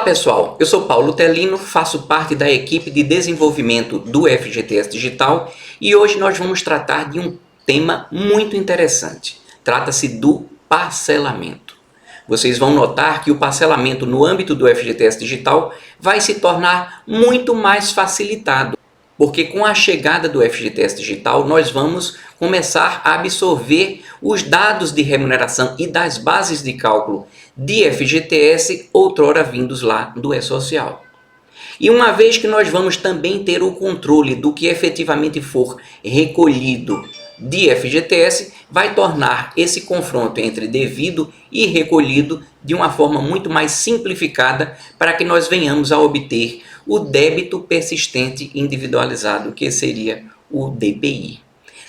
Olá pessoal, eu sou Paulo Telino, faço parte da equipe de desenvolvimento do FGTS Digital e hoje nós vamos tratar de um tema muito interessante. Trata-se do parcelamento. Vocês vão notar que o parcelamento no âmbito do FGTS Digital vai se tornar muito mais facilitado, porque com a chegada do FGTS Digital nós vamos começar a absorver os dados de remuneração e das bases de cálculo de FGTS outrora vindos lá do E-Social. E uma vez que nós vamos também ter o controle do que efetivamente for recolhido de FGTS, vai tornar esse confronto entre devido e recolhido de uma forma muito mais simplificada para que nós venhamos a obter o débito persistente individualizado, que seria o DPI.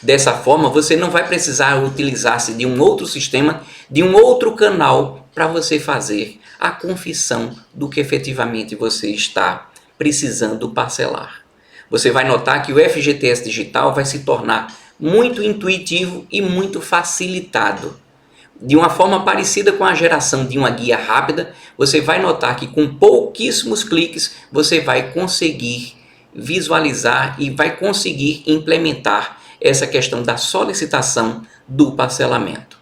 Dessa forma, você não vai precisar utilizar-se de um outro sistema, de um outro canal para você fazer a confissão do que efetivamente você está precisando parcelar. Você vai notar que o FGTS Digital vai se tornar muito intuitivo e muito facilitado. De uma forma parecida com a geração de uma guia rápida, você vai notar que com pouquíssimos cliques você vai conseguir visualizar e vai conseguir implementar essa questão da solicitação do parcelamento.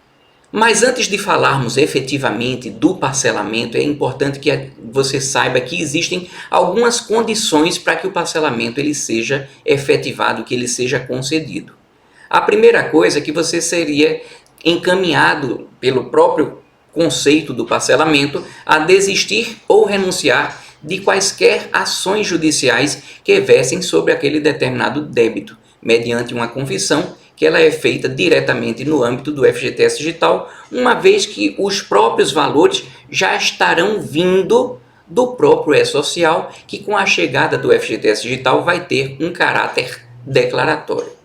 Mas antes de falarmos efetivamente do parcelamento, é importante que você saiba que existem algumas condições para que o parcelamento ele seja efetivado, que ele seja concedido. A primeira coisa é que você seria encaminhado pelo próprio conceito do parcelamento a desistir ou renunciar de quaisquer ações judiciais que versem sobre aquele determinado débito, mediante uma confissão que ela é feita diretamente no âmbito do FGTS Digital, uma vez que os próprios valores já estarão vindo do próprio E-Social, que com a chegada do FGTS Digital vai ter um caráter declaratório.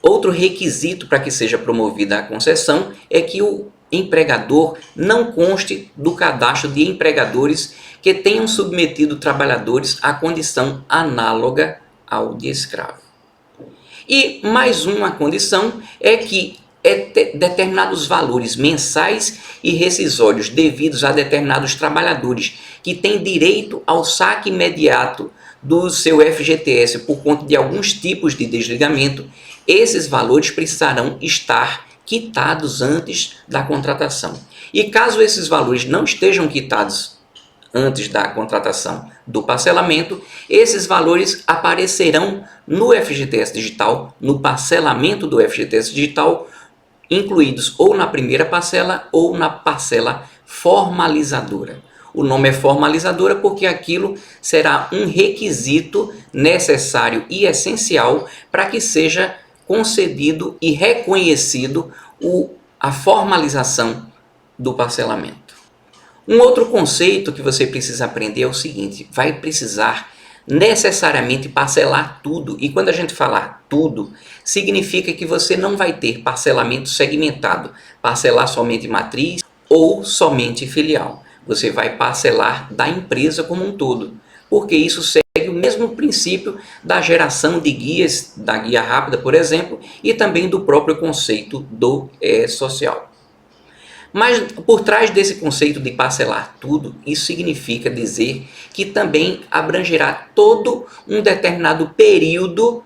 Outro requisito para que seja promovida a concessão é que o empregador não conste do cadastro de empregadores que tenham submetido trabalhadores à condição análoga ao de escravo. E mais uma condição é que determinados valores mensais e rescisórios devidos a determinados trabalhadores que têm direito ao saque imediato do seu FGTS por conta de alguns tipos de desligamento, esses valores precisarão estar quitados antes da contratação. E caso esses valores não estejam quitados antes da contratação do parcelamento, esses valores aparecerão no FGTS Digital, no parcelamento do FGTS Digital, incluídos ou na primeira parcela ou na parcela formalizadora. O nome é formalizadora porque aquilo será um requisito necessário e essencial para que seja concedido e reconhecido a formalização do parcelamento. Um outro conceito que você precisa aprender é o seguinte: vai precisar necessariamente parcelar tudo. E quando a gente falar tudo, significa que você não vai ter parcelamento segmentado, parcelar somente matriz ou somente filial. Você vai parcelar da empresa como um todo, porque isso segue o mesmo princípio da geração de guias, da guia rápida, por exemplo, e também do próprio conceito do E-Social. Mas por trás desse conceito de parcelar tudo, isso significa dizer que também abrangerá todo um determinado período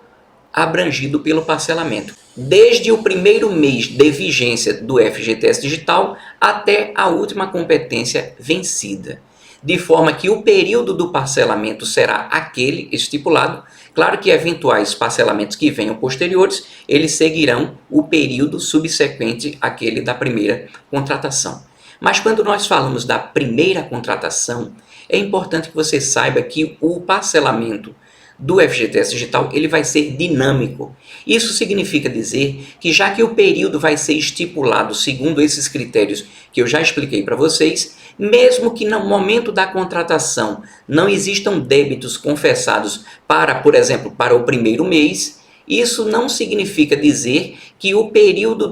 abrangido pelo parcelamento, desde o primeiro mês de vigência do FGTS Digital até a última competência vencida, de forma que o período do parcelamento será aquele estipulado. Claro que eventuais parcelamentos que venham posteriores, eles seguirão o período subsequente àquele da primeira contratação. Mas quando nós falamos da primeira contratação, é importante que você saiba que o parcelamento do FGTS Digital ele vai ser dinâmico. Isso significa dizer que já que o período vai ser estipulado segundo esses critérios que eu já expliquei para vocês, mesmo que no momento da contratação não existam débitos confessados para, por exemplo, para o primeiro mês, isso não significa dizer que o período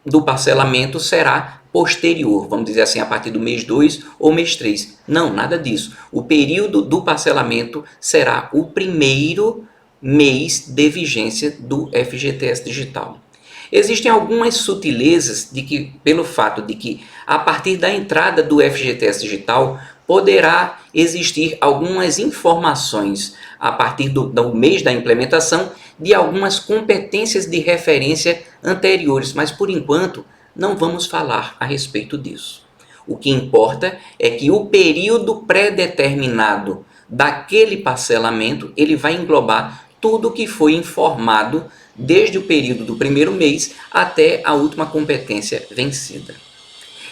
do parcelamento será posterior, vamos dizer assim, a partir do mês 2 ou mês 3. Não, nada disso. O período do parcelamento será o primeiro mês de vigência do FGTS Digital. Existem algumas sutilezas de que, pelo fato de que, a partir da entrada do FGTS Digital, poderá existir algumas informações a partir do mês da implementação de algumas competências de referência anteriores, mas por enquanto não vamos falar a respeito disso. O que importa é que o período pré-determinado daquele parcelamento ele vai englobar tudo o que foi informado desde o período do primeiro mês até a última competência vencida.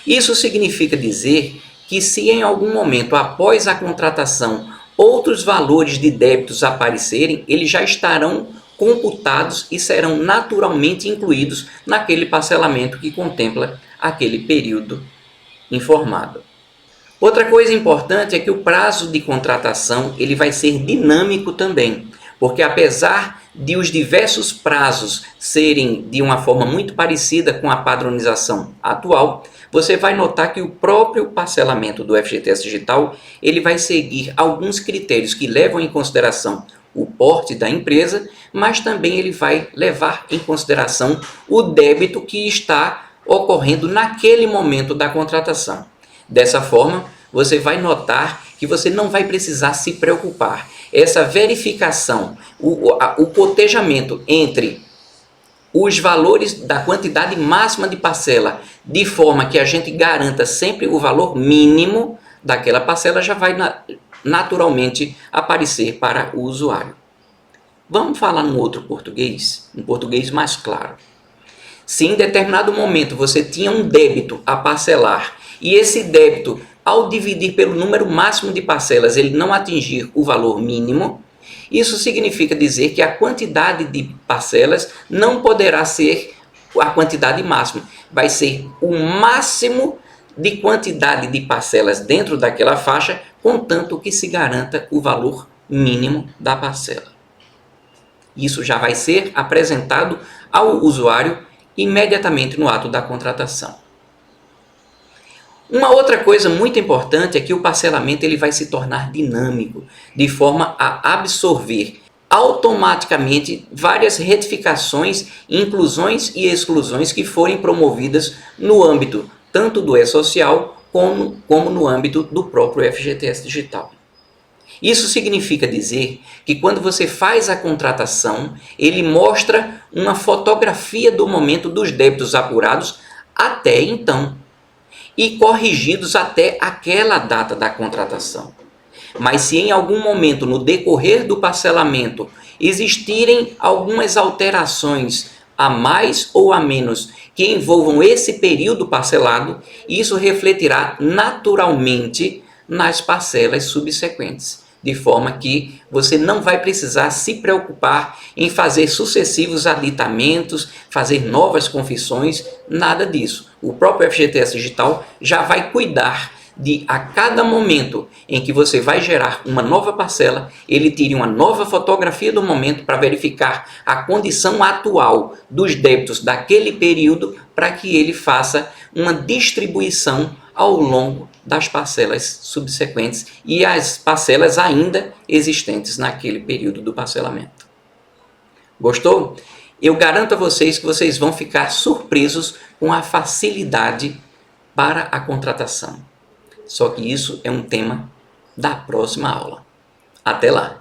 Isso significa dizer que se em algum momento após a contratação outros valores de débitos aparecerem, eles já estarão computados e serão naturalmente incluídos naquele parcelamento que contempla aquele período informado. Outra coisa importante é que o prazo de contratação ele vai ser dinâmico também, porque apesar de os diversos prazos serem de uma forma muito parecida com a padronização atual, você vai notar que o próprio parcelamento do FGTS Digital ele vai seguir alguns critérios que levam em consideração o porte da empresa, mas também ele vai levar em consideração o débito que está ocorrendo naquele momento da contratação. Dessa forma, você vai notar que você não vai precisar se preocupar. Essa verificação, o cotejamento entre os valores da quantidade máxima de parcela, de forma que a gente garanta sempre o valor mínimo daquela parcela, já vai naturalmente aparecer para o usuário. Vamos falar num outro português, um português mais claro. Se em determinado momento você tinha um débito a parcelar e esse débito, ao dividir pelo número máximo de parcelas, ele não atingir o valor mínimo, isso significa dizer que a quantidade de parcelas não poderá ser a quantidade máxima, vai ser o máximo de quantidade de parcelas dentro daquela faixa, contanto que se garanta o valor mínimo da parcela. Isso já vai ser apresentado ao usuário imediatamente no ato da contratação. Uma outra coisa muito importante é que o parcelamento ele vai se tornar dinâmico, de forma a absorver automaticamente várias retificações, inclusões e exclusões que forem promovidas no âmbito tanto do E-Social como no âmbito do próprio FGTS Digital. Isso significa dizer que quando você faz a contratação, ele mostra uma fotografia do momento dos débitos apurados até então e corrigidos até aquela data da contratação. Mas se em algum momento no decorrer do parcelamento existirem algumas alterações a mais ou a menos que envolvam esse período parcelado, isso refletirá naturalmente nas parcelas subsequentes, de forma que você não vai precisar se preocupar em fazer sucessivos aditamentos, fazer novas confissões, nada disso. O próprio FGTS Digital já vai cuidar de, a cada momento em que você vai gerar uma nova parcela, ele tire uma nova fotografia do momento para verificar a condição atual dos débitos daquele período, para que ele faça uma distribuição ao longo das parcelas subsequentes e as parcelas ainda existentes naquele período do parcelamento. Gostou? Eu garanto a vocês que vocês vão ficar surpresos com a facilidade para a contratação. Só que isso é um tema da próxima aula. Até lá!